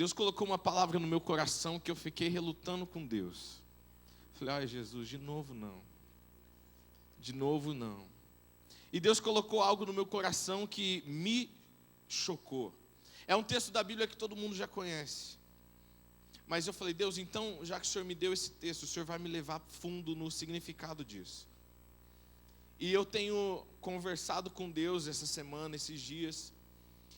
Deus colocou uma palavra no meu coração que eu fiquei relutando com Deus. Falei, ai Jesus, de novo não. De novo não. E Deus colocou algo no meu coração que me chocou. É um texto da Bíblia que todo mundo já conhece. Mas eu falei, Deus, então, já que o Senhor me deu esse texto, o Senhor vai me levar fundo no significado disso. E eu tenho conversado com Deus essa semana, esses dias,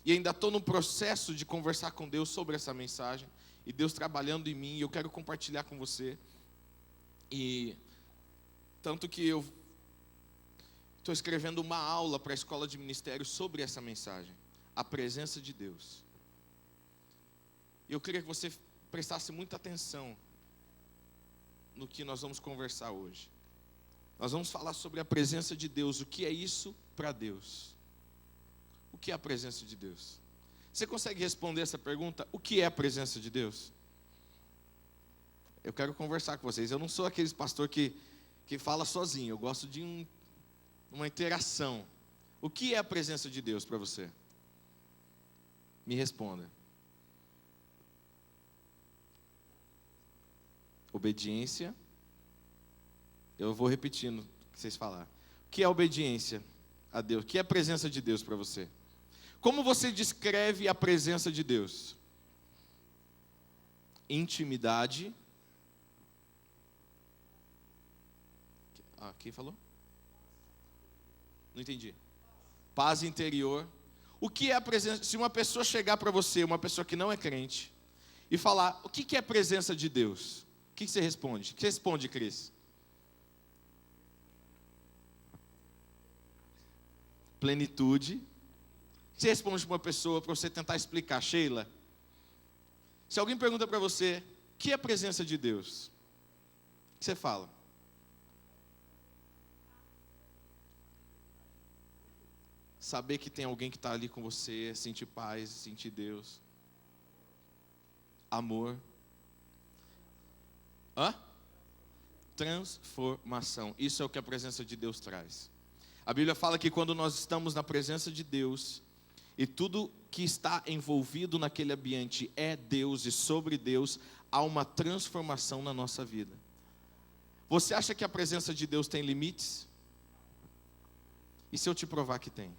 e ainda estou no processo de conversar com Deus sobre essa mensagem, e Deus trabalhando em mim, e eu quero compartilhar com você. E tanto que eu estou escrevendo uma aula para a escola de ministério sobre essa mensagem, a presença de Deus. Eu queria que você prestasse muita atenção no que nós vamos conversar hoje. Nós vamos falar sobre a presença de Deus, o que é isso para Deus? O que é a presença de Deus? Você consegue responder essa pergunta? O que é a presença de Deus? Eu quero conversar com vocês. Eu não sou aquele pastor que fala sozinho, eu gosto de uma interação. O que é a presença de Deus para você? Me responda. Obediência. Eu vou repetindo o que vocês falaram. O que é obediência a Deus? O que é a presença de Deus para você? Como você descreve a presença de Deus? Intimidade. Quem falou? Não entendi. Paz interior. O que é a presença? Se uma pessoa chegar para você, uma pessoa que não é crente, e falar, o que é a presença de Deus? O que você responde? O que você responde, Cris? Plenitude. O que você responde para uma pessoa para você tentar explicar? Sheila, se alguém pergunta para você, o que é a presença de Deus? O que você fala? Saber que tem alguém que está ali com você, sentir paz, sentir Deus. Amor. Transformação. Isso é o que a presença de Deus traz. A Bíblia fala que quando nós estamos na presença de Deus, e tudo que está envolvido naquele ambiente é Deus e sobre Deus, há uma transformação na nossa vida. Você acha que a presença de Deus tem limites? E se eu te provar que tem?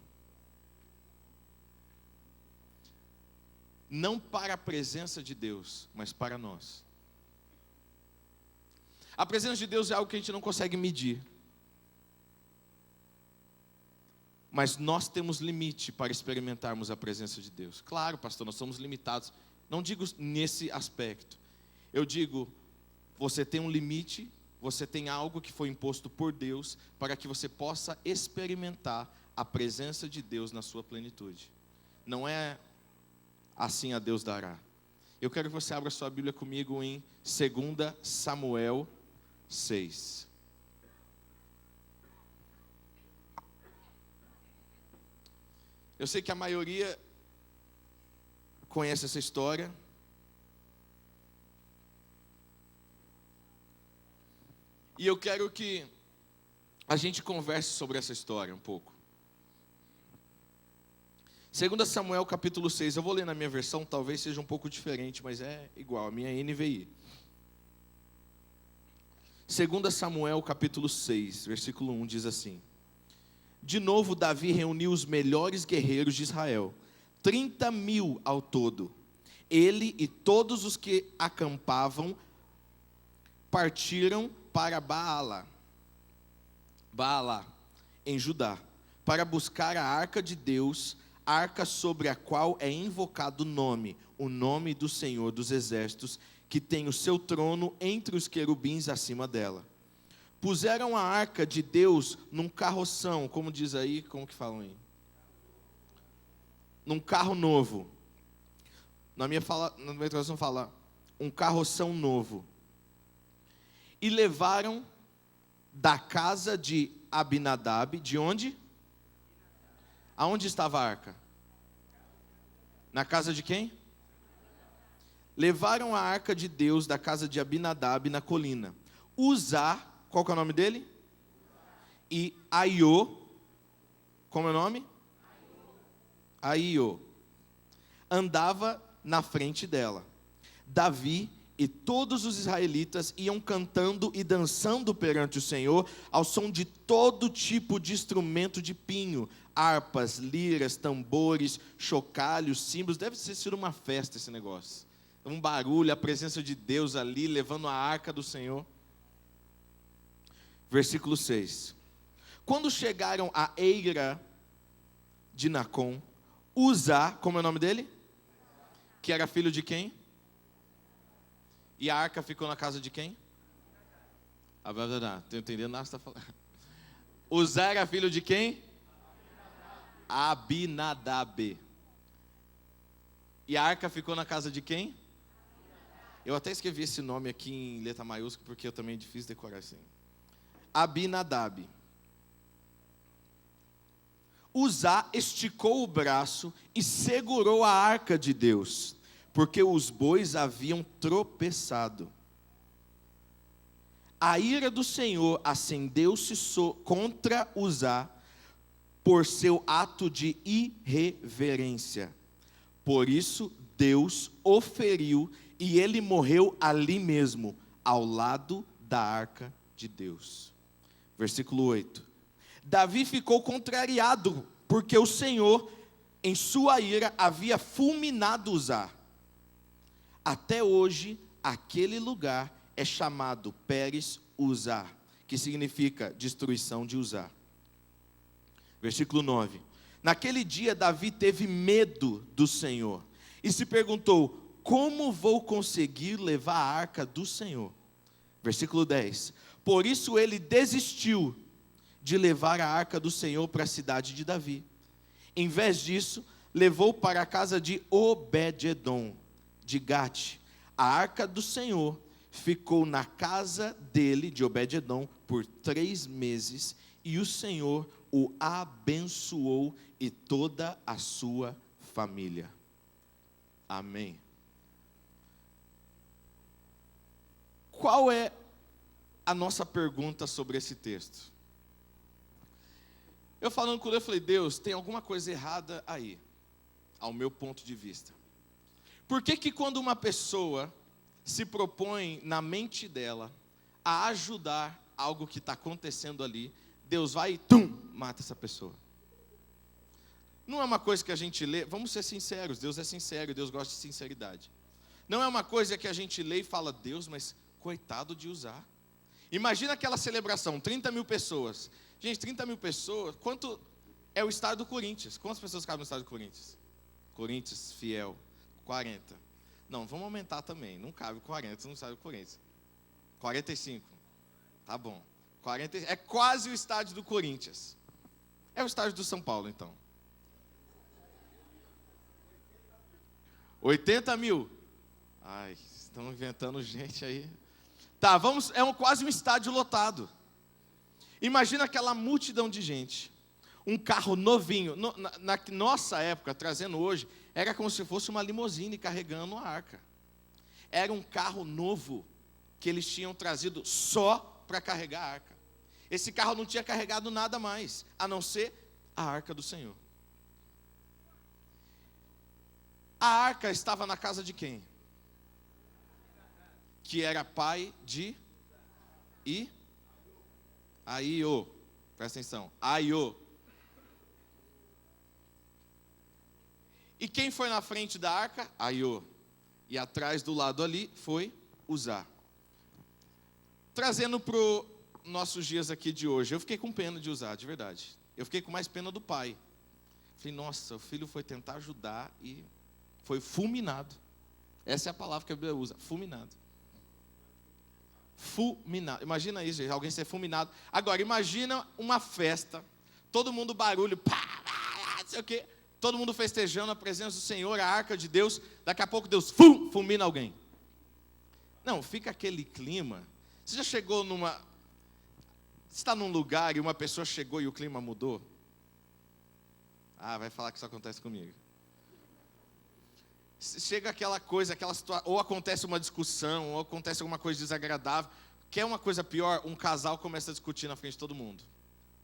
Não para a presença de Deus, mas para nós. A presença de Deus é algo que a gente não consegue medir. Mas nós temos limite para experimentarmos a presença de Deus. Claro, pastor, nós somos limitados. Não digo nesse aspecto. Eu digo, você tem um limite, você tem algo que foi imposto por Deus para que você possa experimentar a presença de Deus na sua plenitude. Não é assim a Deus dará. Eu quero que você abra sua Bíblia comigo em 2 Samuel 6. Eu sei que a maioria conhece essa história. E eu quero que a gente converse sobre essa história um pouco. 2 Samuel capítulo 6, eu vou ler na minha versão, talvez seja um pouco diferente, mas é igual, a minha é NVI. 2 Samuel capítulo 6, versículo 1 diz assim: De novo Davi reuniu os melhores guerreiros de Israel, 30.000 ao todo. Ele e todos os que acampavam partiram para Baalá, em Judá, para buscar a arca de Deus, arca sobre a qual é invocado o nome do Senhor dos Exércitos, que tem o seu trono entre os querubins acima dela. Puseram a arca de Deus num carroção, como diz aí, como que falam aí? Num carro novo. Na minha tradução fala, um carroção novo. E levaram da casa de Abinadab, de onde? Aonde estava a arca? Na casa de quem? Levaram a arca de Deus da casa de Abinadab na colina. Uzá, qual que é o nome dele? E Aiô, como é o nome? Aiô. Andava na frente dela. Davi e todos os israelitas iam cantando e dançando perante o Senhor, ao som de todo tipo de instrumento de pinho, harpas, liras, tambores, chocalhos, símbolos. Deve ter sido uma festa esse negócio. Um barulho, a presença de Deus ali, levando a arca do Senhor. Versículo 6. Quando chegaram à eira de Nacon, Uzá, como é o nome dele? Que era filho de quem? E a arca ficou na casa de quem? Estou entendendo nada que você está falando. Uzá era filho de quem? Abinadab. E a arca ficou na casa de quem? Eu até escrevi esse nome aqui em letra maiúscula, porque eu também é difícil decorar assim. Abinadab. Uzá esticou o braço e segurou a arca de Deus, porque os bois haviam tropeçado. A ira do Senhor acendeu-se contra Uzá por seu ato de irreverência. Por isso Deus o feriu e ele morreu ali mesmo, ao lado da arca de Deus. Versículo 8. Davi ficou contrariado, porque o Senhor, em sua ira, havia fulminado Uzá. Até hoje, aquele lugar é chamado Pérez Uzá, que significa destruição de Uzá. Versículo 9. Naquele dia, Davi teve medo do Senhor e se perguntou: como vou conseguir levar a arca do Senhor? Versículo 10. Por isso ele desistiu de levar a arca do Senhor para a cidade de Davi. Em vez disso, levou para a casa de Obed-edom, de Gate. A arca do Senhor ficou na casa dele, de Obed-edom, por 3 meses, e o Senhor o abençoou e toda a sua família. Amém. Qual é a nossa pergunta sobre esse texto? Eu falando com ele, eu falei: Deus, tem alguma coisa errada aí, ao meu ponto de vista. Por que quando uma pessoa se propõe na mente dela a ajudar algo que está acontecendo ali, Deus vai e mata essa pessoa? Não é uma coisa que a gente lê, vamos ser sinceros, Deus é sincero, Deus gosta de sinceridade. Não é uma coisa que a gente lê e fala: Deus, mas coitado de Uzá. Imagina aquela celebração, 30 mil pessoas. Gente, 30 mil pessoas, quanto é o estádio do Corinthians? Quantas pessoas cabem no estádio do Corinthians? Corinthians, fiel, 40. Não, vamos aumentar também, não cabe 40 no estádio do Corinthians. 45, tá bom. 40, é quase o estádio do Corinthians. É o estádio do São Paulo, então. 80 mil. Ai, estão inventando gente aí. Tá, vamos, quase um estádio lotado. Imagina aquela multidão de gente, um carro novinho, na nossa época, trazendo hoje, era como se fosse uma limusine carregando a arca. Era um carro novo, que eles tinham trazido só para carregar a arca. Esse carro não tinha carregado nada mais, a não ser a arca do Senhor. A arca estava na casa de quem? Que era pai de Aiô, presta atenção, Aiô. E quem foi na frente da arca? Aiô. E atrás do lado ali foi Uzá. Trazendo para os nossos dias aqui de hoje, eu fiquei com pena de Uzá, de verdade. Eu fiquei com mais pena do pai. Falei: nossa, o filho foi tentar ajudar e foi fulminado. Essa é a palavra que a Bíblia usa, fulminado. Fulminado. Imagina isso, gente, alguém ser fulminado. Agora, imagina uma festa, todo mundo barulho, não sei o quê, todo mundo festejando a presença do Senhor, a arca de Deus, daqui a pouco Deus fulmina alguém. Não, fica aquele clima. Você já chegou você está num lugar e uma pessoa chegou e o clima mudou? Ah, vai falar que isso acontece comigo. Chega aquela coisa, aquela situação, ou acontece uma discussão, ou acontece alguma coisa desagradável. Quer uma coisa pior? Um casal começa a discutir na frente de todo mundo.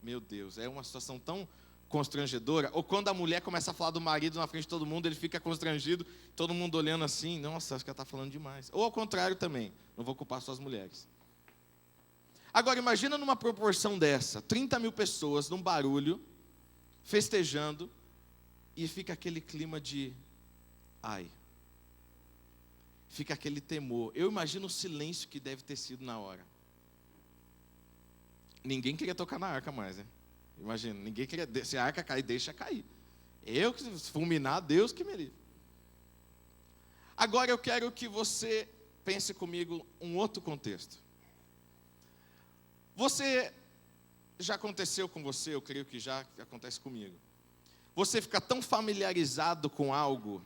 Meu Deus, é uma situação tão constrangedora, ou quando a mulher começa a falar do marido na frente de todo mundo, ele fica constrangido, todo mundo olhando assim, nossa, acho que ela está falando demais. Ou ao contrário também, não vou culpar só as mulheres. Agora, imagina numa proporção dessa, 30 mil pessoas num barulho, festejando, e fica aquele clima de, ai, fica aquele temor. Eu imagino o silêncio que deve ter sido na hora. Ninguém queria tocar na arca mais, né? Imagina, ninguém queria, se a arca cair, deixa cair. Eu que fulminar, Deus que me livre. Agora eu quero que você pense comigo um outro contexto. Já aconteceu com você, eu creio que já acontece comigo. Você fica tão familiarizado com algo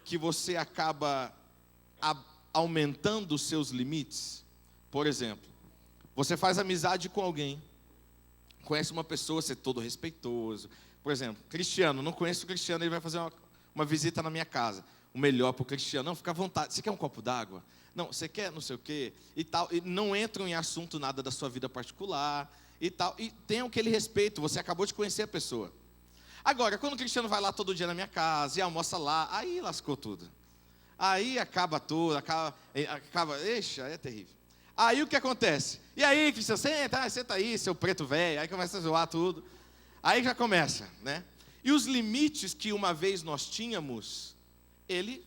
que você acaba aumentando os seus limites. Por exemplo, você faz amizade com alguém, conhece uma pessoa, você é todo respeitoso. Por exemplo, Cristiano, não conheço o Cristiano, ele vai fazer uma visita na minha casa. O melhor para o Cristiano, não, fica à vontade. Você quer um copo d'água? Não, você quer não sei o quê? E tal. E não entram em assunto nada da sua vida particular e tal. E tenham aquele respeito, você acabou de conhecer a pessoa. Agora, quando o Cristiano vai lá todo dia na minha casa e almoça lá, aí lascou tudo. Aí acaba tudo, eixa, é terrível. Aí o que acontece? E aí, Cristiano, senta aí, seu preto velho, aí começa a zoar tudo. Aí já começa, né? E os limites que uma vez nós tínhamos, ele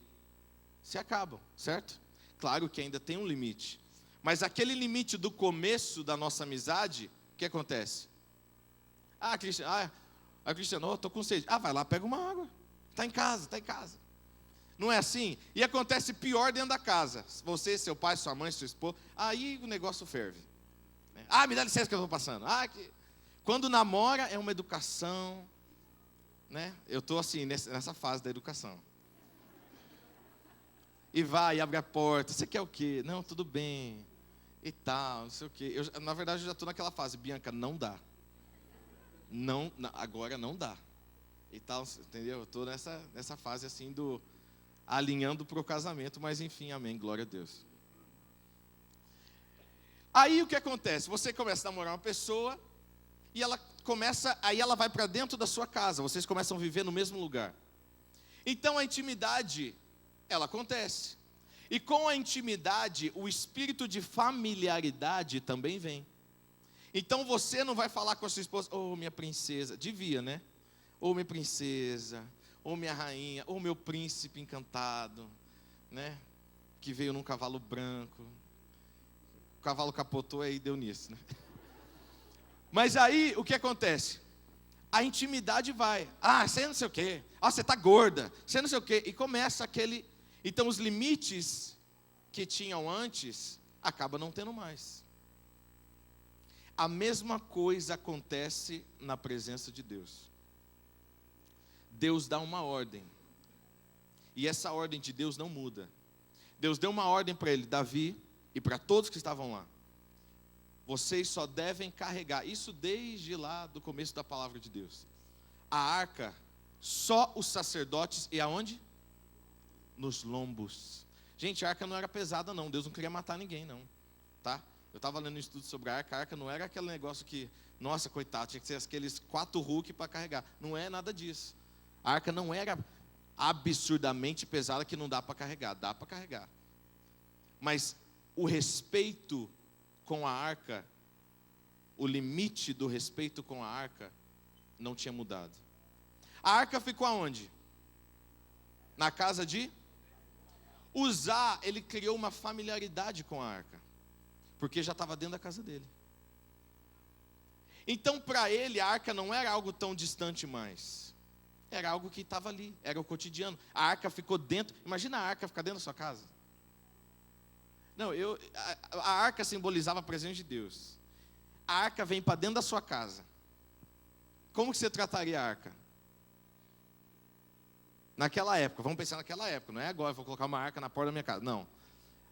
se acabam, certo? Claro que ainda tem um limite. Mas aquele limite do começo da nossa amizade, o que acontece? Cristiano, estou com sede. Vai lá, pega uma água. Está em casa. Não é assim? E acontece pior dentro da casa. Você, seu pai, sua mãe, sua esposa, aí o negócio ferve. Me dá licença que eu estou passando. Quando namora é uma educação, né? Eu estou assim, nessa fase da educação. E vai, abre a porta, você quer o quê? Não, tudo bem, e tal, não sei o quê. Na verdade, eu já estou naquela fase, Bianca, não dá. Não, agora não dá. E tal, entendeu? Eu estou nessa fase assim alinhando para o casamento, mas enfim, amém, glória a Deus. Aí o que acontece? Você começa a namorar uma pessoa e aí ela vai para dentro da sua casa, vocês começam a viver no mesmo lugar. Então a intimidade, ela acontece. E com a intimidade, o espírito de familiaridade também vem. Então você não vai falar com a sua esposa, minha princesa, devia, né? Minha princesa, minha rainha, meu príncipe encantado, né? Que veio num cavalo branco. O cavalo capotou e deu nisso, né? Mas aí, o que acontece? A intimidade vai. Você não sei o quê. Você está gorda. Você não sei o quê. E começa aquele... Então, os limites que tinham antes, acaba não tendo mais. A mesma coisa acontece na presença de Deus. Deus dá uma ordem. E essa ordem de Deus não muda. Deus deu uma ordem para ele, Davi, e para todos que estavam lá. Vocês só devem carregar. Isso desde lá do começo da palavra de Deus. A arca, só os sacerdotes, e aonde? Nos lombos. Gente, a arca não era pesada não. Deus não queria matar ninguém não. Tá? Eu estava lendo um estudo sobre a arca não era aquele negócio que, nossa, coitado, tinha que ser aqueles 4 Hulk para carregar. Não é nada disso. A arca não era absurdamente pesada que não dá para carregar. Dá para carregar. Mas o respeito com a arca, o limite do respeito com a arca, não tinha mudado. A arca ficou aonde? Na casa de Uzá. Ele criou uma familiaridade com a arca, porque já estava dentro da casa dele. Então, para ele, a arca não era algo tão distante mais. Era algo que estava ali, era o cotidiano. A arca ficou dentro. Imagina a arca ficar dentro da sua casa. Não, a arca simbolizava a presença de Deus. A arca vem para dentro da sua casa. Como que você trataria a arca? Naquela época, vamos pensar naquela época, não é agora, vou colocar uma arca na porta da minha casa. Não.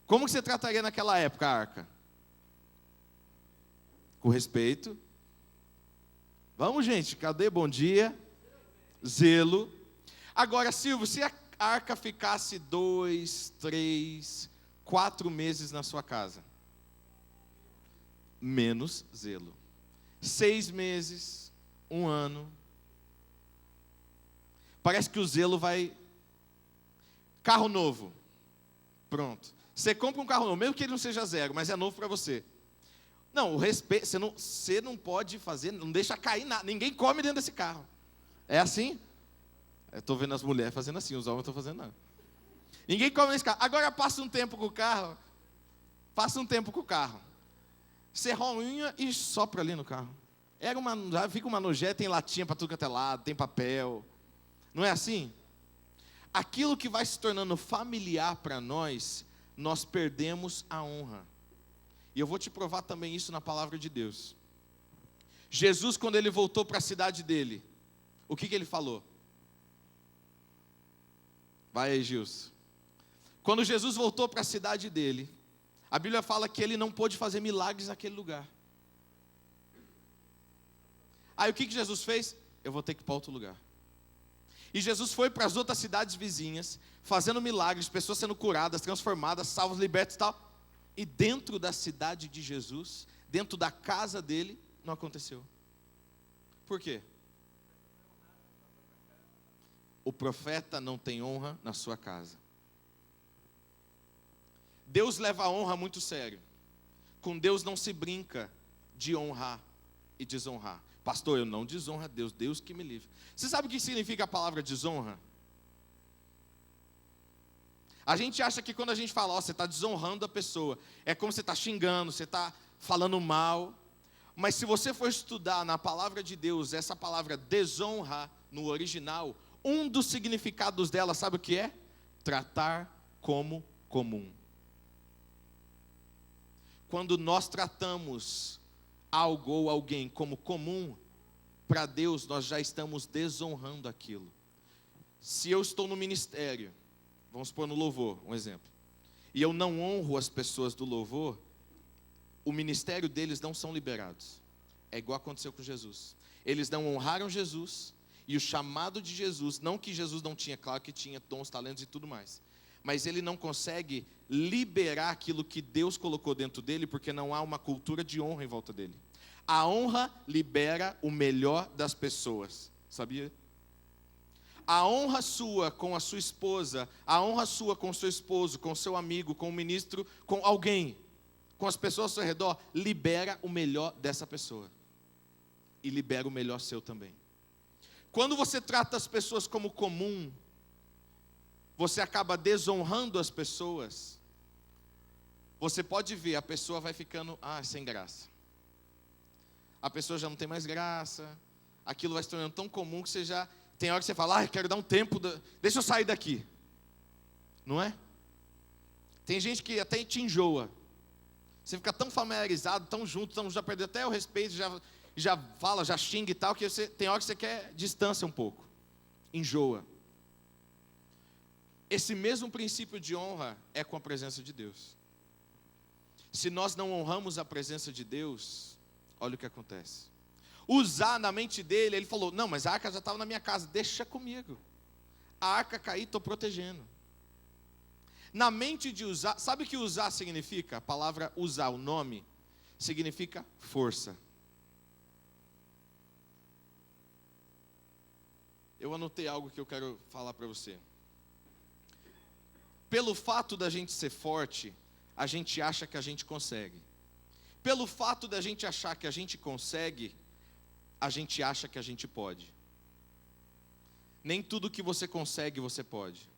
Como que você trataria naquela época a arca? Com respeito. Vamos, gente, cadê? Bom dia. Zelo. Agora, Silvio, se a arca ficasse 2, 3, 4 meses na sua casa, menos zelo. 6 meses, um ano. Parece que o zelo vai... Carro novo. Pronto. Você compra um carro novo, mesmo que ele não seja zero, mas é novo para você. Não, o respeito, você não pode fazer, não deixa cair nada. Ninguém come dentro desse carro. É assim? Eu estou vendo as mulheres fazendo assim, os homens não estão fazendo nada. Ninguém come nesse carro. Agora passa um tempo com o carro. Você roinha e sopra ali no carro. Já fica uma nojenta, tem latinha para tudo que é lado, tem papel. Não é assim? Aquilo que vai se tornando familiar para nós, nós perdemos a honra. E eu vou te provar também isso na palavra de Deus. Jesus, quando ele voltou para a cidade dele, o que ele falou? Vai aí, Gilson. Quando Jesus voltou para a cidade dele, a Bíblia fala que ele não pôde fazer milagres naquele lugar. Aí o que Jesus fez? Eu vou ter que ir para outro lugar. E Jesus foi para as outras cidades vizinhas, fazendo milagres, pessoas sendo curadas, transformadas, salvas, libertas e tal. E dentro da cidade de Jesus, dentro da casa dele, não aconteceu. Por quê? O profeta não tem honra na sua casa. Deus leva a honra muito sério. Com Deus não se brinca de honrar e desonrar. Pastor, eu não desonro a Deus, Deus que me livre. Você sabe o que significa a palavra desonra? A gente acha que quando a gente fala, você está desonrando a pessoa, é como você está xingando, você está falando mal. Mas se você for estudar na palavra de Deus, essa palavra desonra, no original, um dos significados dela, sabe o que é? Tratar como comum. Quando nós tratamos algo ou alguém como comum, para Deus nós já estamos desonrando aquilo. Se eu estou no ministério, vamos pôr no louvor, um exemplo, e eu não honro as pessoas do louvor, o ministério deles não são liberados. É igual aconteceu com Jesus. Eles não honraram Jesus, e o chamado de Jesus, não que Jesus não tinha, claro que tinha dons, talentos e tudo mais, mas ele não consegue liberar aquilo que Deus colocou dentro dele, porque não há uma cultura de honra em volta dele. A honra libera o melhor das pessoas, sabia? A honra sua com a sua esposa, a honra sua com o seu esposo, com o seu amigo, com o ministro, com alguém, com as pessoas ao seu redor, libera o melhor dessa pessoa. E libera o melhor seu também. Quando você trata as pessoas como comum, você acaba desonrando as pessoas. Você pode ver, a pessoa vai ficando, sem graça. A pessoa já não tem mais graça. Aquilo vai se tornando tão comum que você já... Tem hora que você fala, eu quero dar um tempo, deixa eu sair daqui. Não é? Tem gente que até te enjoa. Você fica tão familiarizado, tão junto, já perdeu até o respeito, já fala, já xinga e tal, que tem hora que você quer distância um pouco. Enjoa. Esse mesmo princípio de honra é com a presença de Deus. Se nós não honramos a presença de Deus, olha o que acontece. Uzá, na mente dele, ele falou, não, mas a arca já estava na minha casa, deixa comigo. A arca cair, estou protegendo. Na mente de Uzá, sabe o que Uzá significa? A palavra Uzá, o nome, significa força. Eu anotei algo que eu quero falar para você. Pelo fato da gente ser forte, a gente acha que a gente consegue. Pelo fato da gente achar que a gente consegue, a gente acha que a gente pode. Nem tudo que você consegue, você pode.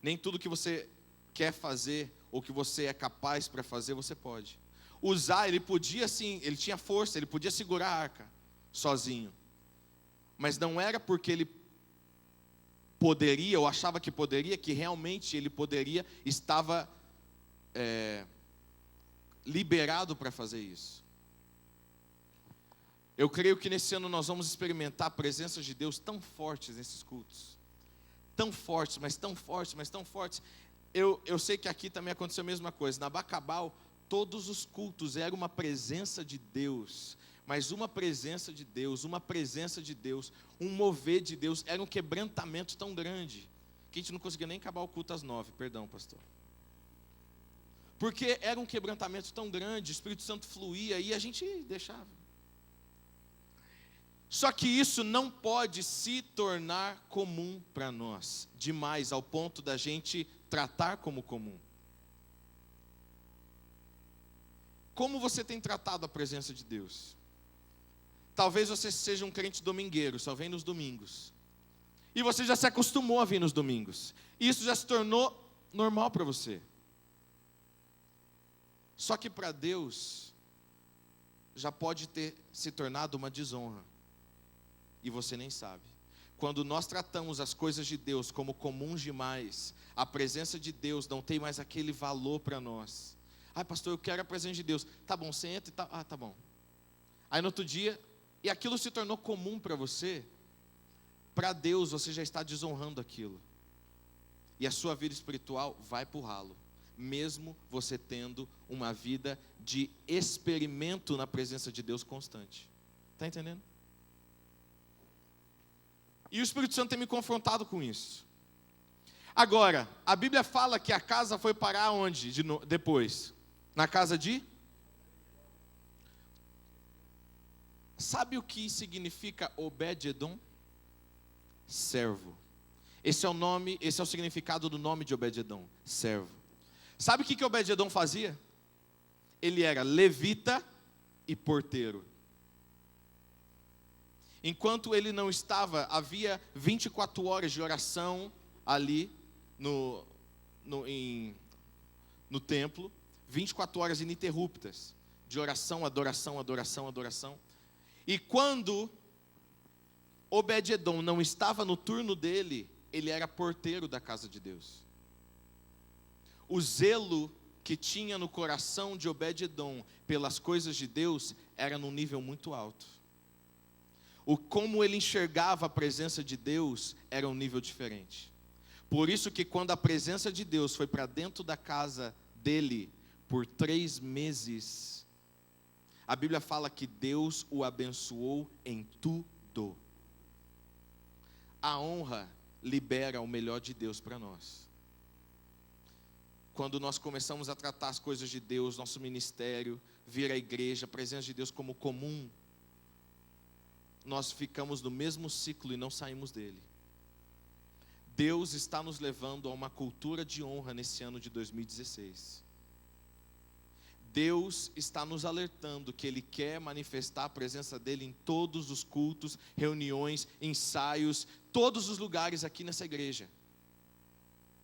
Nem tudo que você quer fazer, ou que você é capaz para fazer, você pode. Uzá, ele podia sim, ele tinha força, ele podia segurar a arca, sozinho. Mas não era porque ele poderia, ou achava que poderia, que realmente ele poderia, estava liberado para fazer isso. Eu creio que nesse ano nós vamos experimentar a presença de Deus tão fortes nesses cultos. Tão fortes, mas tão fortes, mas tão fortes. Eu sei que aqui também aconteceu a mesma coisa. Na Bacabal, todos os cultos eram uma presença de Deus. Mas uma presença de Deus, um mover de Deus, era um quebrantamento tão grande, que a gente não conseguia nem acabar o culto às 9, perdão, pastor. Porque era um quebrantamento tão grande, o Espírito Santo fluía e a gente deixava. Só que isso não pode se tornar comum para nós, demais, ao ponto da gente tratar como comum. Como você tem tratado a presença de Deus? Talvez você seja um crente domingueiro, só vem nos domingos. E você já se acostumou a vir nos domingos. E isso já se tornou normal para você. Só que para Deus, já pode ter se tornado uma desonra. E você nem sabe. Quando nós tratamos as coisas de Deus como comuns demais, a presença de Deus não tem mais aquele valor para nós. Ai, pastor, eu quero a presença de Deus. Tá bom, você entra e tá. Ah, tá bom. Aí no outro dia, e aquilo se tornou comum para você, para Deus você já está desonrando aquilo. E a sua vida espiritual vai para o ralo, mesmo você tendo uma vida de experimento na presença de Deus constante. Está entendendo? E o Espírito Santo tem me confrontado com isso. Agora, a Bíblia fala que a casa foi parar onde depois? Na casa de? Sabe o que significa Obed-edom? Servo. Esse é o significado do nome de Obed-edom, servo. Sabe o que Obed-edom fazia? Ele era levita e porteiro. Enquanto ele não estava, havia 24 horas de oração ali no templo, 24 horas ininterruptas de oração, adoração, adoração, adoração. E quando Obed-edom não estava no turno dele, ele era porteiro da casa de Deus. O zelo que tinha no coração de Obed-edom pelas coisas de Deus era num nível muito alto. Como ele enxergava a presença de Deus era um nível diferente. Por isso que quando a presença de Deus foi para dentro da casa dele por 3 meses, a Bíblia fala que Deus o abençoou em tudo. A honra libera o melhor de Deus para nós. Quando nós começamos a tratar as coisas de Deus, nosso ministério, vir à igreja, a presença de Deus como comum, nós ficamos no mesmo ciclo e não saímos dele. Deus está nos levando a uma cultura de honra nesse ano de 2016. Deus está nos alertando que Ele quer manifestar a presença dEle em todos os cultos, reuniões, ensaios, todos os lugares aqui nessa igreja,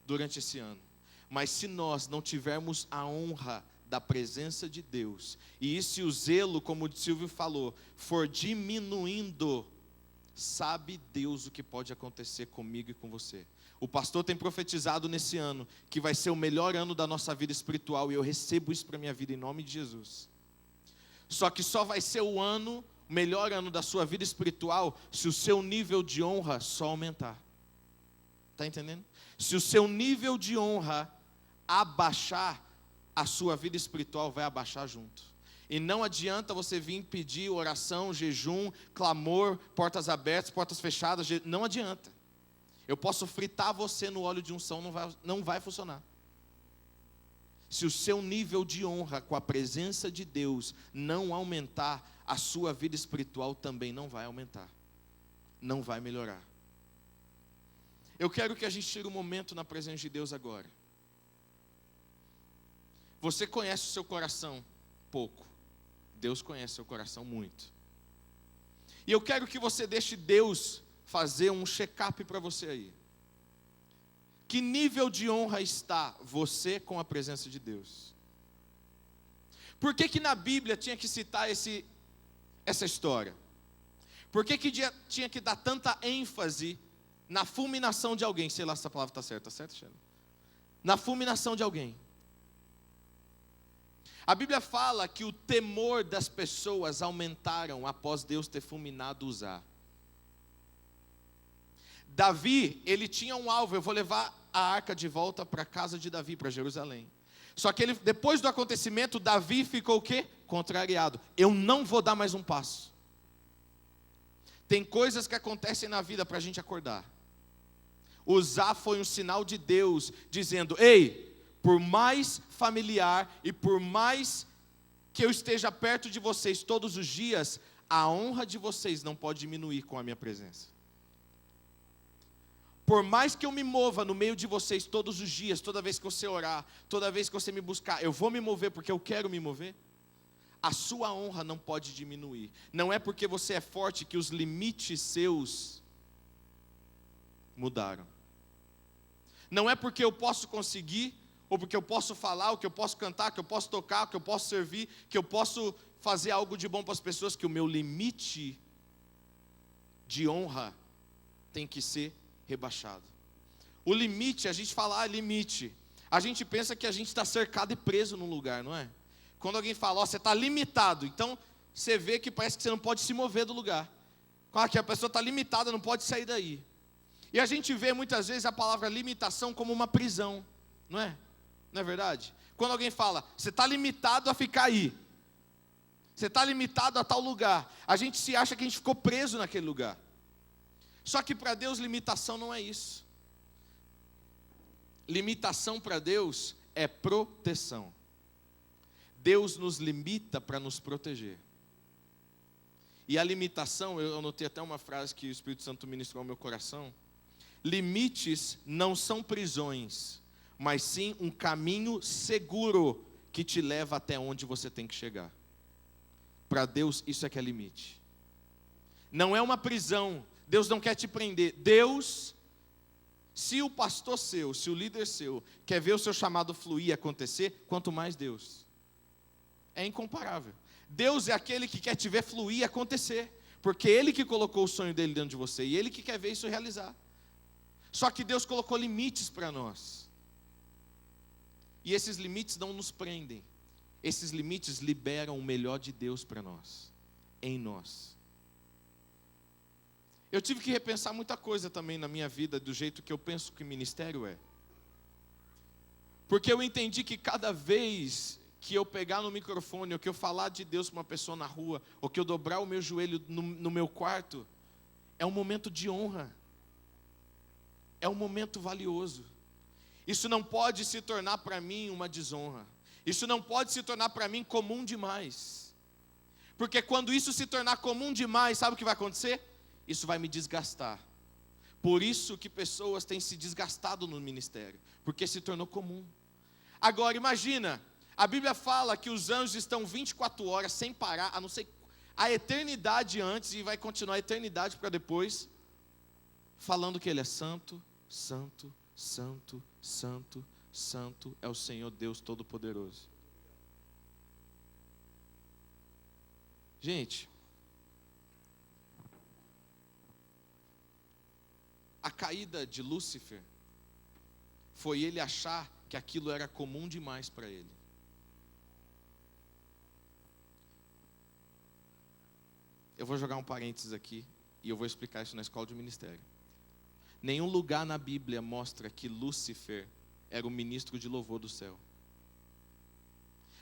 durante esse ano. Mas se nós não tivermos a honra da presença de Deus, e se o zelo, como o Silvio falou, for diminuindo, sabe Deus o que pode acontecer comigo e com você. O pastor tem profetizado nesse ano, que vai ser o melhor ano da nossa vida espiritual, e eu recebo isso para a minha vida em nome de Jesus. Só que só vai ser o melhor ano da sua vida espiritual, se o seu nível de honra só aumentar. Está entendendo? Se o seu nível de honra abaixar, a sua vida espiritual vai abaixar junto. E não adianta você vir pedir oração, jejum, clamor, portas abertas, portas fechadas, não adianta. Eu posso fritar você no óleo de unção, não vai funcionar. Se o seu nível de honra com a presença de Deus não aumentar, a sua vida espiritual também não vai aumentar. Não vai melhorar. Eu quero que a gente tire um momento na presença de Deus agora. Você conhece o seu coração pouco. Deus conhece o seu coração muito. E eu quero que você deixe Deus fazer um check-up para você aí. Que nível de honra está você com a presença de Deus? Por que na Bíblia tinha que citar essa história? Por que tinha que dar tanta ênfase na fulminação de alguém? Sei lá se essa palavra está certa, Sheila? Na fulminação de alguém. A Bíblia fala que o temor das pessoas aumentaram após Deus ter fulminado Uzá. Davi, ele tinha um alvo: eu vou levar a arca de volta para a casa de Davi, para Jerusalém. Só que depois do acontecimento, Davi ficou o quê? Contrariado. Eu não vou dar mais um passo. Tem coisas que acontecem na vida para a gente acordar. Uzá foi um sinal de Deus, dizendo: ei, por mais familiar e por mais que eu esteja perto de vocês todos os dias, a honra de vocês não pode diminuir com a minha presença. Por mais que eu me mova no meio de vocês todos os dias, toda vez que você orar, toda vez que você me buscar, eu vou me mover porque eu quero me mover. A sua honra não pode diminuir. Não é porque você é forte que os limites seus mudaram. Não é porque eu posso conseguir, ou porque eu posso falar, ou que eu posso cantar, que eu posso tocar, que eu posso servir, que eu posso fazer algo de bom para as pessoas, que o meu limite de honra tem que ser rebaixado. O limite, a gente fala, limite. A gente pensa que a gente está cercado e preso num lugar, não é? Quando alguém fala, você está limitado, então você vê que parece que você não pode se mover do lugar. Que a pessoa está limitada, não pode sair daí. E a gente vê muitas vezes a palavra limitação como uma prisão, não é? Não é verdade? Quando alguém fala, você está limitado a ficar aí. Você está limitado a tal lugar. A gente se acha que a gente ficou preso naquele lugar. Só que para Deus limitação não é isso. Limitação para Deus é proteção. Deus nos limita para nos proteger. E a limitação, eu anotei até uma frase que o Espírito Santo ministrou ao meu coração. Limites não são prisões, mas sim um caminho seguro que te leva até onde você tem que chegar. Para Deus isso é que é limite. Não é uma prisão. Deus não quer te prender. Deus, se o pastor seu, se o líder seu quer ver o seu chamado fluir e acontecer, quanto mais Deus. É incomparável. Deus é aquele que quer te ver fluir e acontecer, porque Ele que colocou o sonho dele dentro de você, e Ele que quer ver isso realizar. Só que Deus colocou limites para nós. E esses limites não nos prendem. Esses limites liberam o melhor de Deus para nós, em nós. Eu tive que repensar muita coisa também na minha vida, do jeito que eu penso que ministério é. Porque eu entendi que cada vez que eu pegar no microfone, ou que eu falar de Deus para uma pessoa na rua, ou que eu dobrar o meu joelho no meu quarto, é um momento de honra. É um momento valioso. Isso não pode se tornar para mim uma desonra. Isso não pode se tornar para mim comum demais. Porque quando isso se tornar comum demais, sabe o que vai acontecer? Isso vai me desgastar. Por isso que pessoas têm se desgastado no ministério, porque se tornou comum. Agora imagina, a Bíblia fala que os anjos estão 24 horas sem parar, a não ser a eternidade antes, e vai continuar a eternidade para depois, falando que Ele é santo, santo, santo, santo, santo é o Senhor Deus Todo-Poderoso. Gente, a caída de Lúcifer foi ele achar que aquilo era comum demais para ele. Eu vou jogar um parênteses aqui e eu vou explicar isso na escola de ministério. Nenhum lugar na Bíblia mostra que Lúcifer era o ministro de louvor do céu.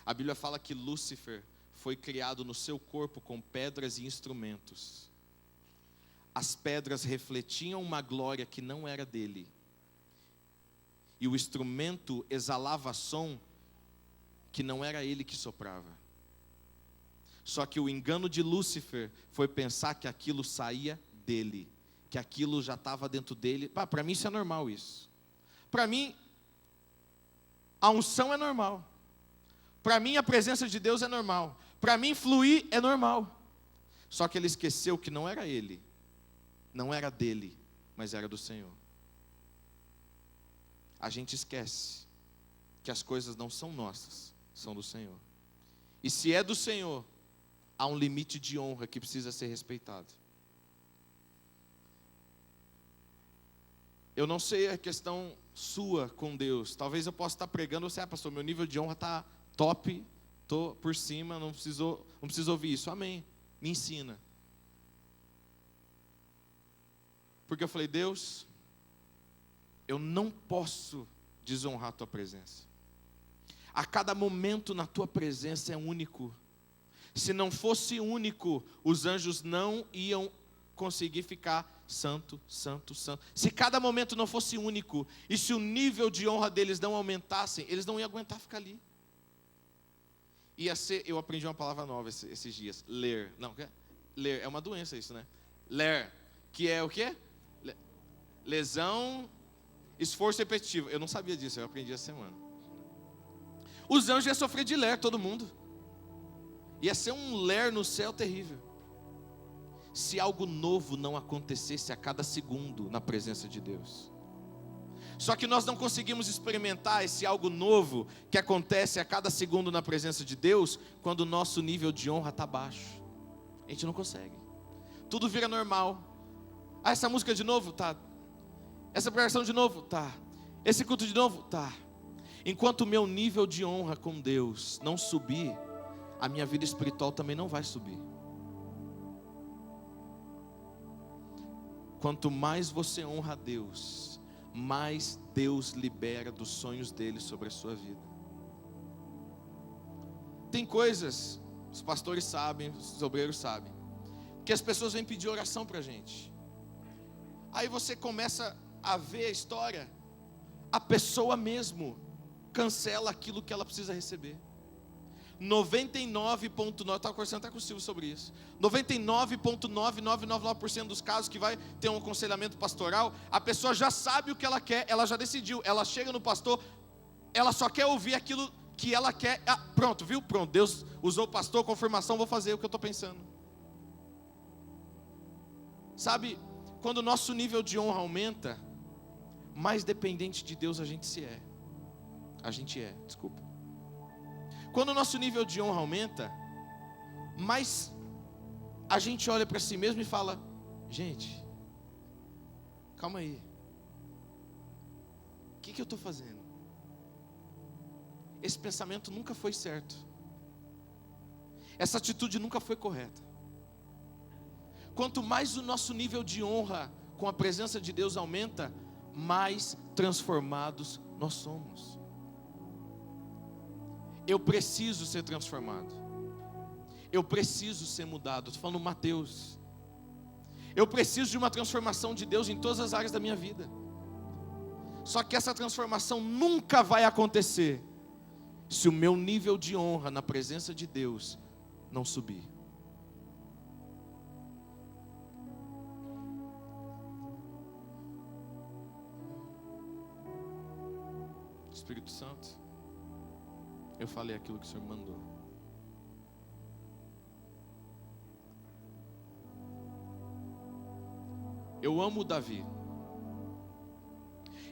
A Bíblia fala que Lúcifer foi criado no seu corpo com pedras e instrumentos. As pedras refletiam uma glória que não era dele. E o instrumento exalava som que não era ele que soprava. Só que o engano de Lúcifer foi pensar que aquilo saía dele, que aquilo já estava dentro dele. Para mim isso é normal isso. Para mim, a unção é normal. Para mim a presença de Deus é normal. Para mim fluir é normal. Só que ele esqueceu que não era ele, não era dele, mas era do Senhor. A gente esquece que as coisas não são nossas, são do Senhor. E se é do Senhor, há um limite de honra que precisa ser respeitado. Eu não sei a questão sua com Deus. Talvez eu possa estar pregando, você, pastor, meu nível de honra está top, estou por cima, não preciso ouvir isso. Amém. Me ensina. Porque eu falei, Deus, eu não posso desonrar a tua presença. A cada momento na tua presença é único. Se não fosse único, os anjos não iam conseguir ficar santo, santo, santo. Se cada momento não fosse único, e se o nível de honra deles não aumentasse, eles não iam aguentar ficar ali. Ia ser, eu aprendi uma palavra nova esses dias, ler. Não, ler, é uma doença isso, né? Ler, que é o quê? Lesão, esforço repetitivo. Eu não sabia disso, eu aprendi essa semana. Os anjos iam sofrer de ler, todo mundo. Ia ser um ler no céu terrível. Se algo novo não acontecesse a cada segundo na presença de Deus. Só que nós não conseguimos experimentar esse algo novo que acontece a cada segundo na presença de Deus quando o nosso nível de honra está baixo. A gente não consegue. Tudo vira normal. Ah, essa música de novo? Tá. Essa pregação de novo? Tá. Esse culto de novo? Tá. Enquanto o meu nível de honra com Deus não subir, a minha vida espiritual também não vai subir. Quanto mais você honra a Deus, mais Deus libera dos sonhos dele sobre a sua vida. Tem coisas, os pastores sabem, os obreiros sabem, que as pessoas vêm pedir oração para a gente. Aí você começa a ver a história, a pessoa mesmo cancela aquilo que ela precisa receber. 99,9%, eu estava conversando até com o Silvio sobre isso, 99,9999% dos casos que vai ter um aconselhamento pastoral, a pessoa já sabe o que ela quer, ela já decidiu, ela chega no pastor, ela só quer ouvir aquilo que ela quer, pronto, viu? Pronto, Deus usou o pastor, confirmação, vou fazer o que eu estou pensando. Sabe, quando o nosso nível de honra aumenta, mais dependente de Deus a gente é. Quando o nosso nível de honra aumenta, mais a gente olha para si mesmo e fala: gente, calma aí, o que eu estou fazendo? Esse pensamento nunca foi certo, essa atitude nunca foi correta. Quanto mais o nosso nível de honra com a presença de Deus aumenta, mais transformados nós somos. Eu preciso ser transformado. Eu preciso ser mudado. Estou falando Mateus. Eu preciso de uma transformação de Deus em todas as áreas da minha vida. Só que essa transformação nunca vai acontecer se o meu nível de honra na presença de Deus não subir. Espírito Santo, eu falei aquilo que o Senhor me mandou. Eu amo Davi.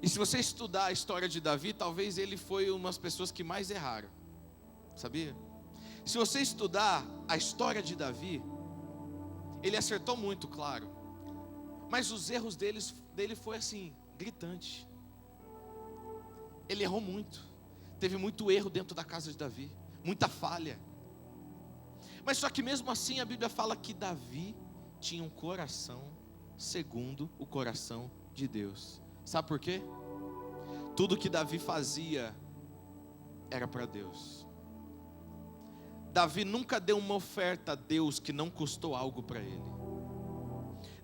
E se você estudar a história de Davi, talvez ele foi uma das pessoas que mais erraram. Sabia? Se você estudar a história de Davi, ele acertou muito, claro. Mas os erros dele foi assim, gritante. Ele errou muito. Teve muito erro dentro da casa de Davi, muita falha. Mas só que mesmo assim a Bíblia fala que Davi tinha um coração segundo o coração de Deus. Sabe por quê? Tudo que Davi fazia era para Deus. Davi nunca deu uma oferta a Deus que não custou algo para ele.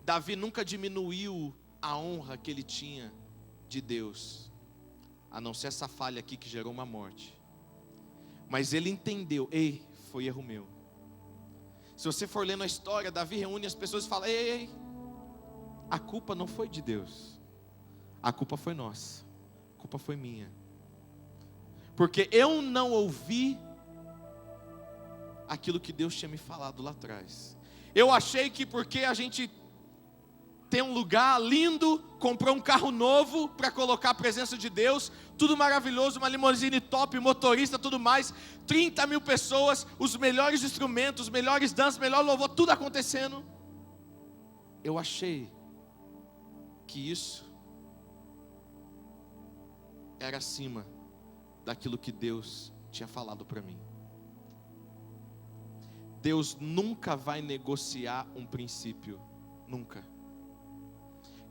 Davi nunca diminuiu a honra que ele tinha de Deus, a não ser essa falha aqui que gerou uma morte. Mas ele entendeu: ei, foi erro meu. Se você for lendo a história, Davi reúne as pessoas e fala: ei, a culpa não foi de Deus, a culpa foi nossa, a culpa foi minha, porque eu não ouvi aquilo que Deus tinha me falado lá atrás. Eu achei que porque a gente tem um lugar lindo, comprou um carro novo para colocar a presença de Deus, tudo maravilhoso, uma limusine top, motorista, tudo mais, 30 mil pessoas, os melhores instrumentos, os melhores danças, melhor louvor, tudo acontecendo. Eu achei que isso era acima daquilo que Deus tinha falado para mim. Deus nunca vai negociar um princípio, nunca.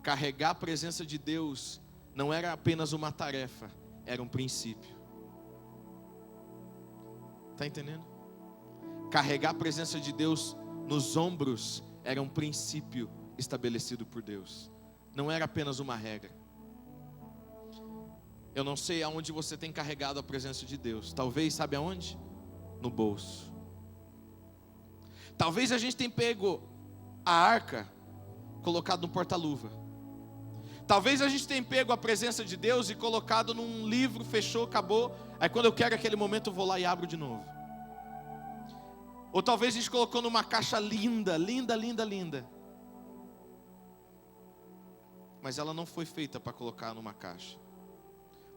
Carregar a presença de Deus não era apenas uma tarefa, era um princípio. Está entendendo? Carregar a presença de Deus nos ombros era um princípio estabelecido por Deus, não era apenas uma regra. Eu não sei aonde você tem carregado a presença de Deus. Talvez, sabe aonde? No bolso. Talvez a gente tenha pego a arca colocado no porta-luva. Talvez a gente tenha pego a presença de Deus e colocado num livro, fechou, acabou. Aí quando eu quero aquele momento eu vou lá e abro de novo. Ou talvez a gente colocou numa caixa linda, linda, linda, linda. Mas ela não foi feita para colocar numa caixa.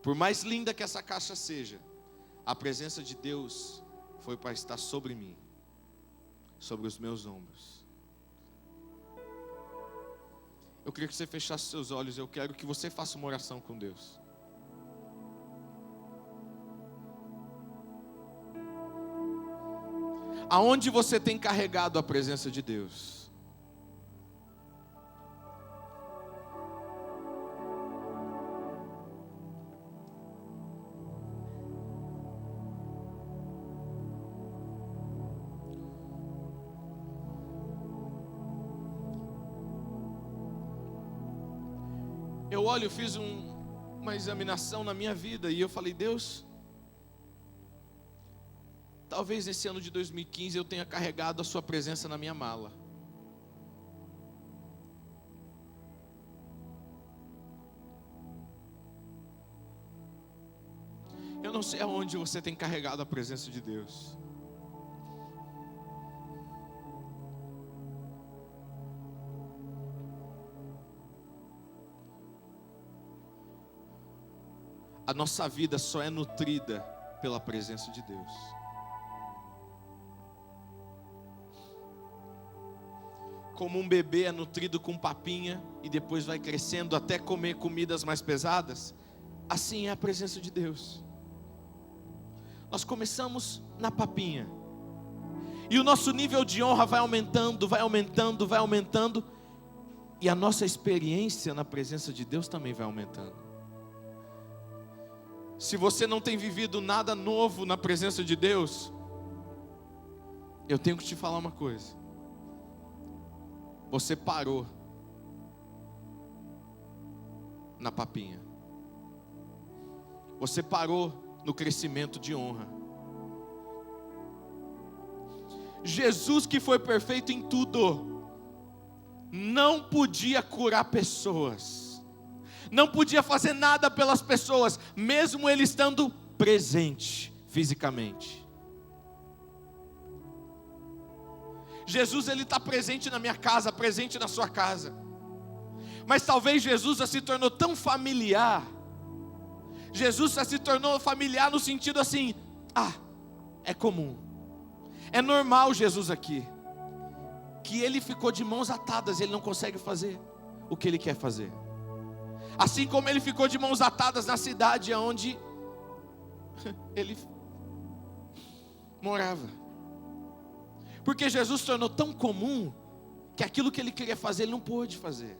Por mais linda que essa caixa seja, a presença de Deus foi para estar sobre mim, sobre os meus ombros. Eu queria que você fechasse seus olhos. Eu quero que você faça uma oração com Deus. Aonde você tem carregado a presença de Deus? Eu olho, fiz uma examinação na minha vida e eu falei: Deus, talvez nesse ano de 2015 eu tenha carregado a sua presença na minha mala. Eu não sei aonde você tem carregado a presença de Deus. A nossa vida só é nutrida pela presença de Deus. Como um bebê é nutrido com papinha e depois vai crescendo até comer comidas mais pesadas, assim é a presença de Deus. Nós começamos na papinha, e o nosso nível de honra vai aumentando, vai aumentando, vai aumentando, e a nossa experiência na presença de Deus também vai aumentando. Se você não tem vivido nada novo na presença de Deus, eu tenho que te falar uma coisa: você parou na papinha. Você parou no crescimento de honra. Jesus, que foi perfeito em tudo, não podia curar pessoas, não podia fazer nada pelas pessoas, mesmo ele estando presente fisicamente. Jesus, ele está presente na minha casa, presente na sua casa. Mas talvez Jesus já se tornou tão familiar. Jesus já se tornou familiar no sentido assim: é comum, é normal Jesus aqui. Que ele ficou de mãos atadas, ele não consegue fazer o que ele quer fazer. Assim como ele ficou de mãos atadas na cidade onde ele morava. Porque Jesus se tornou tão comum que aquilo que ele queria fazer, ele não pôde fazer.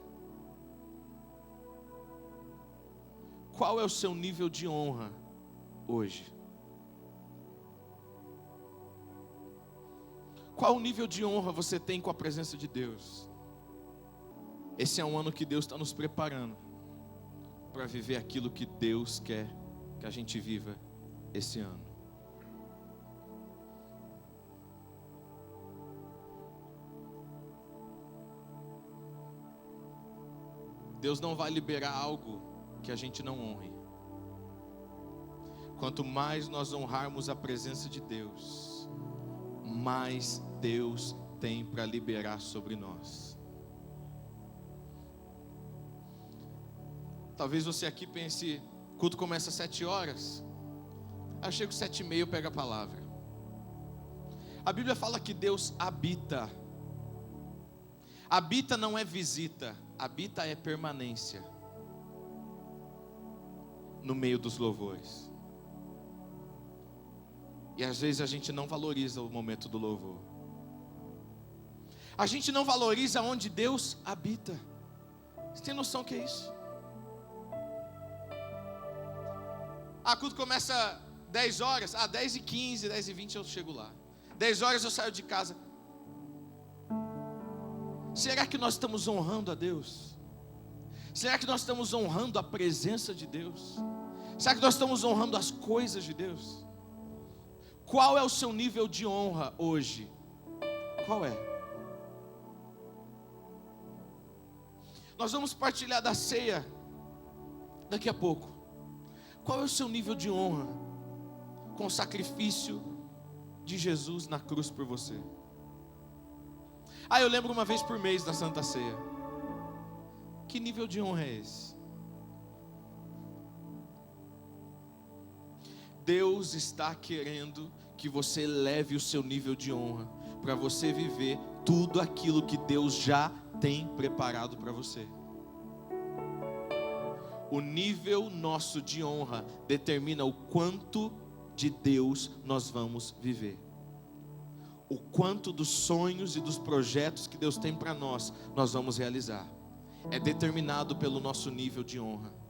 Qual é o seu nível de honra hoje? Qual o nível de honra você tem com a presença de Deus? Esse é um ano que Deus está nos preparando para viver aquilo que Deus quer que a gente viva esse ano. Deus não vai liberar algo que a gente não honre. Quanto mais nós honrarmos a presença de Deus, mais Deus tem para liberar sobre nós. Talvez você aqui pense: o culto começa às 7 horas. Aí eu chego às 7h30 e eu pego a palavra. A Bíblia fala que Deus habita. Habita não é visita, habita é permanência no meio dos louvores. E às vezes a gente não valoriza o momento do louvor. A gente não valoriza onde Deus habita. Você tem noção que é isso? A culto começa 10 horas, 10h15, 10h20 eu chego lá. 10 horas eu saio de casa. Será que nós estamos honrando a Deus? Será que nós estamos honrando a presença de Deus? Será que nós estamos honrando as coisas de Deus? Qual é o seu nível de honra hoje? Qual é? Nós vamos partilhar da ceia daqui a pouco. Qual é o seu nível de honra com o sacrifício de Jesus na cruz por você? Eu lembro uma vez por mês da Santa Ceia. Que nível de honra é esse? Deus está querendo que você eleve o seu nível de honra, para você viver tudo aquilo que Deus já tem preparado para você. O nível nosso de honra determina o quanto de Deus nós vamos viver. O quanto dos sonhos e dos projetos que Deus tem para nós vamos realizar. É determinado pelo nosso nível de honra.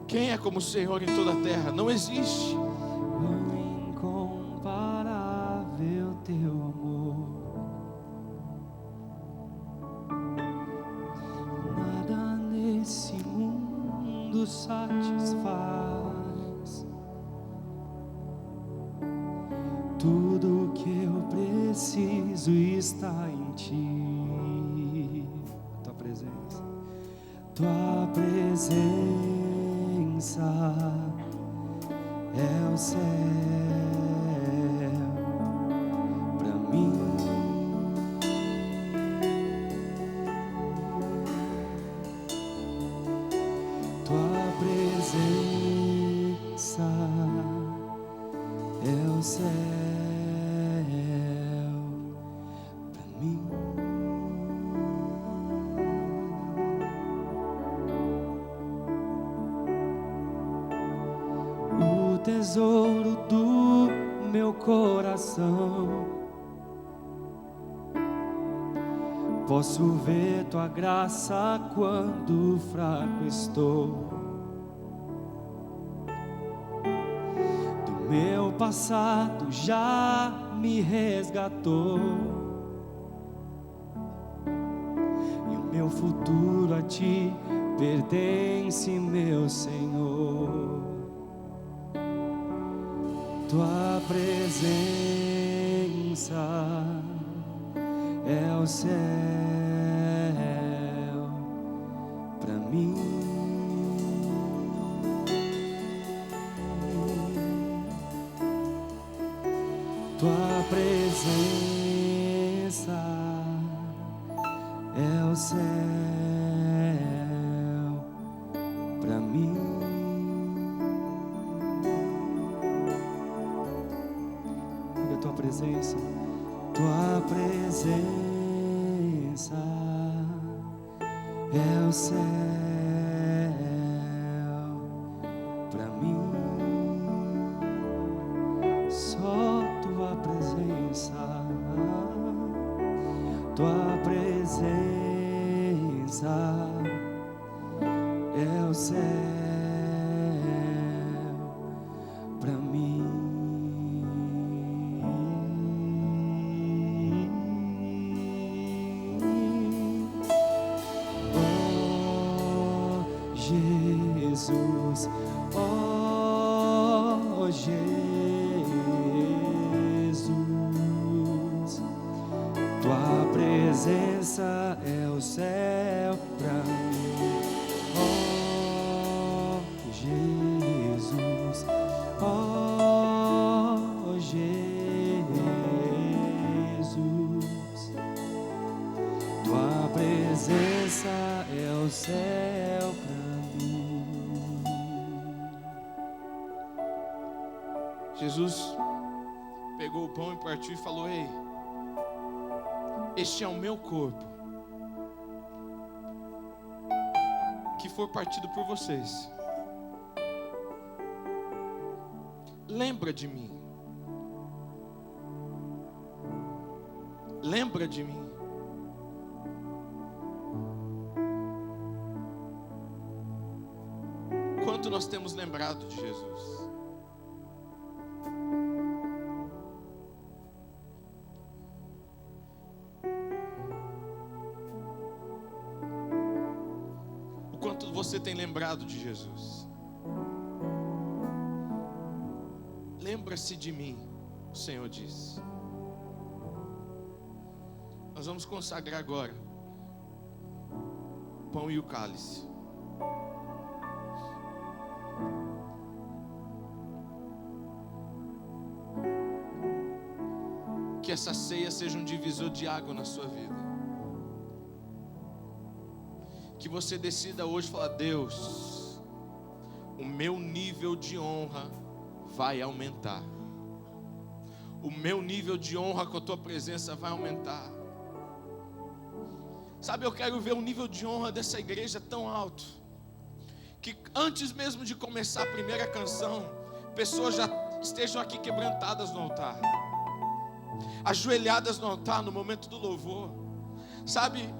Quem é como o Senhor em toda a terra? Não existe. Incomparável teu amor, nada nesse mundo satisfaz. Tudo que eu preciso está em ti. Tua presença, tua presença é o céu para mim. Tua presença é o céu para mim. Tesouro do meu coração, posso ver tua graça quando fraco estou. Do meu passado já me resgatou, e o meu futuro a ti pertence, meu Senhor. Tua presença é o céu para mim. Tua presença é o céu para mim. Tua presença, tua presença é o céu para mim. Só tua presença, tua presença é o céu para mim. Jesus, oh Jesus, tua presença é o céu pra mim. Oh Jesus, oh Jesus, tua presença é o céu pra mim. Jesus pegou o pão e partiu e falou: ei, este é o meu corpo, que for partido por vocês. Lembra de mim. Lembra de mim. Quanto nós temos lembrado de Jesus? você tem lembrado de Jesus? Lembra-se de mim, o Senhor diz. Nós vamos consagrar agora o pão e o cálice. Que essa ceia seja um divisor de água na sua vida. Que você decida hoje falar: Deus, o meu nível de honra vai aumentar. O meu nível de honra com a tua presença vai aumentar. Sabe, eu quero ver o nível de honra dessa igreja tão alto, que antes mesmo de começar a primeira canção, pessoas já estejam aqui quebrantadas no altar, ajoelhadas no altar no momento do louvor. Sabe,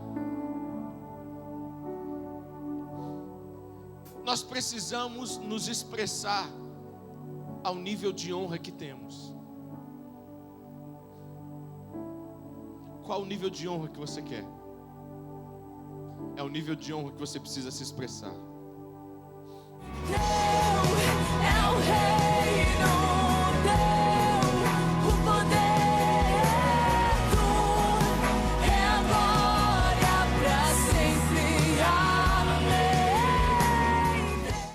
nós precisamos nos expressar ao nível de honra que temos. Qual o nível de honra que você quer? É o nível de honra que você precisa se expressar.